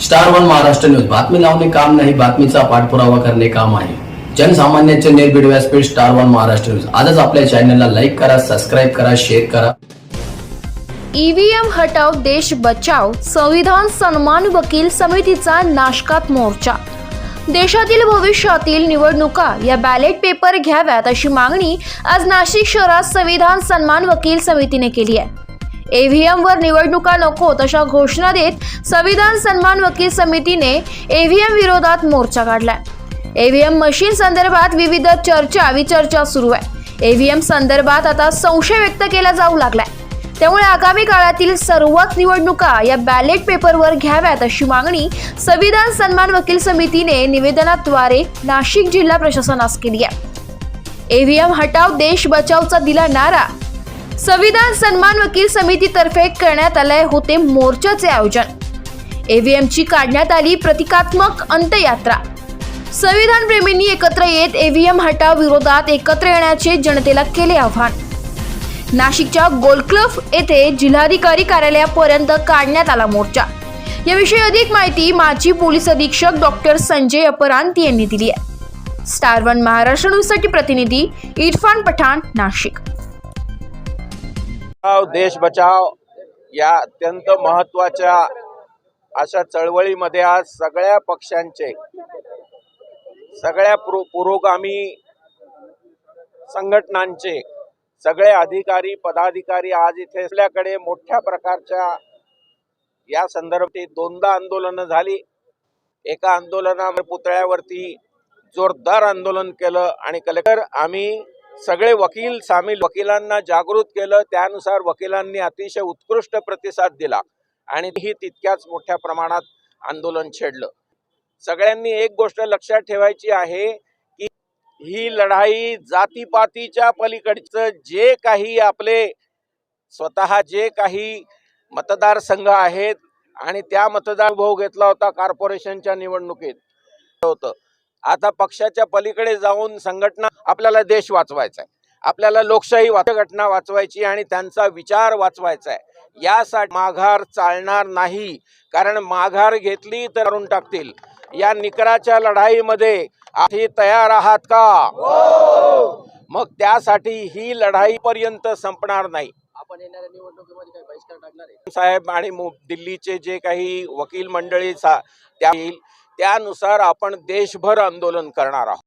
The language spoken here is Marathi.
स्टार वन महाराष्ट्र न्यूज बातमी लावणे काम नाही, बातमीचा पाठपुरावा करणे काम आहे। जनसामान्यांचे निर्भीड व्यासपीठ स्टार वन महाराष्ट्र न्यूज। आजच आपल्या चॅनलला लाईक करा, सबस्क्राइब करा, शेअर करा। ईव्हीएम हटाव देश बचाव संविधान सन्मान वकील समितीचा नाशकात मोर्चा। देशातील भविष्यातील निवडणुका या बॅलेट पेपर घ्याव्यात अशी मागणी आज नाशिक शहरात संविधान सन्मान वकील समितीने केली आहे। ईव्हीएम वर निवडणुका नकोत अशा घोषणा देत संविधान सन्मान वकील समितीने ईव्हीएम विरोधात मोर्चा काढलाय। ईव्हीएम मशीन संदर्भात विविध विचर्चा सुरू आहे। ईव्हीएम संदर्भात आता संशय व्यक्त केला जाऊ लागलाय। त्यामुळे आगामी काळातील सर्वच निवडणुका या बॅलेट पेपरवर घ्याव्यात अशी मागणी संविधान सन्मान वकील समितीने निवेदनाद्वारे नाशिक जिल्हा प्रशासनास केली आहे। ईव्हीएम हटाव देश बचावचा दिला नारा संविधान सन्मान वकील समितीतर्फे करण्यात आले होते मोर्चाचे आयोजन। ईव्हीएमची काढण्यात आली प्रतिकात्मक अंत्ययात्रा। संविधान प्रेमींनी एकत्र येत ईव्हीएम हटाव विरोधात एकत्र येण्याचे जनतेला केले आवाहन। नाशिकच्या गोल्ड येथे जिल्हाधिकारी कार्यालयापर्यंत काढण्यात आला मोर्चा। याविषयी अधिक माहिती माजी पोलीस अधीक्षक डॉक्टर संजय अपरांती यांनी दिली आहे। स्टार वन महाराष्ट्र न्यूज साठी प्रतिनिधी इरफान पठाण, नाशिक। देश बचाव या अत्यंत महत्त्वाच्या अशा चळवळीमध्ये आज सगळ्या पक्षांचे सगळ्या पुरोगामी संघटनांचे सगळे अधिकारी पदाधिकारी आज इथे आपल्याकडे मोठ्या प्रकारच्या या संदर्भात दोनदा आंदोलनं झाली। एका आंदोलनामध्ये पुतळ्यावरती जोरदार आंदोलन केलं आणि कलेक्टर आम्ही सगळे वकील सामील वकिलांना जागृत केलं। त्यानुसार वकिलांनी अतिशय उत्कृष्ट प्रतिसाद दिला आणि ही तितक्याच मोठ्या प्रमाणात आंदोलन छेडलं। सगळ्यांनी एक गोष्ट लक्षात ठेवायची आहे की ही लढाई जातीपातीच्या पलीकडचं जे काही आपले स्वतः जे काही मतदारसंघ आहेत आणि त्या मतदार भाव घेतला होता कॉर्पोरेशनच्या निवडणुकीत होतं। आता पक्षाच्या पलीकडे जाऊन संघटना आपल्याला देश वाचवायचा आहे, आपल्याला लोकशाही घटना वाचवायची आणि त्यांचा विचार वाचवायचा आहे। यासाठी माघार चालणार नाही, कारण माघार घेतली तर करून टाकतील। या निकराच्या लढाईमध्ये आम्ही तयार आहात का? मग त्यासाठी ही लढाई पर्यंत संपणार नाही। आपण येणाऱ्या निवडणुकीमध्ये काय बहिष्कार टाकणार आहे साहेब आणि दिल्लीचे जे काही वकील मंडळी त्यानुसार आपण देशभर आंदोलन करणार आहोत।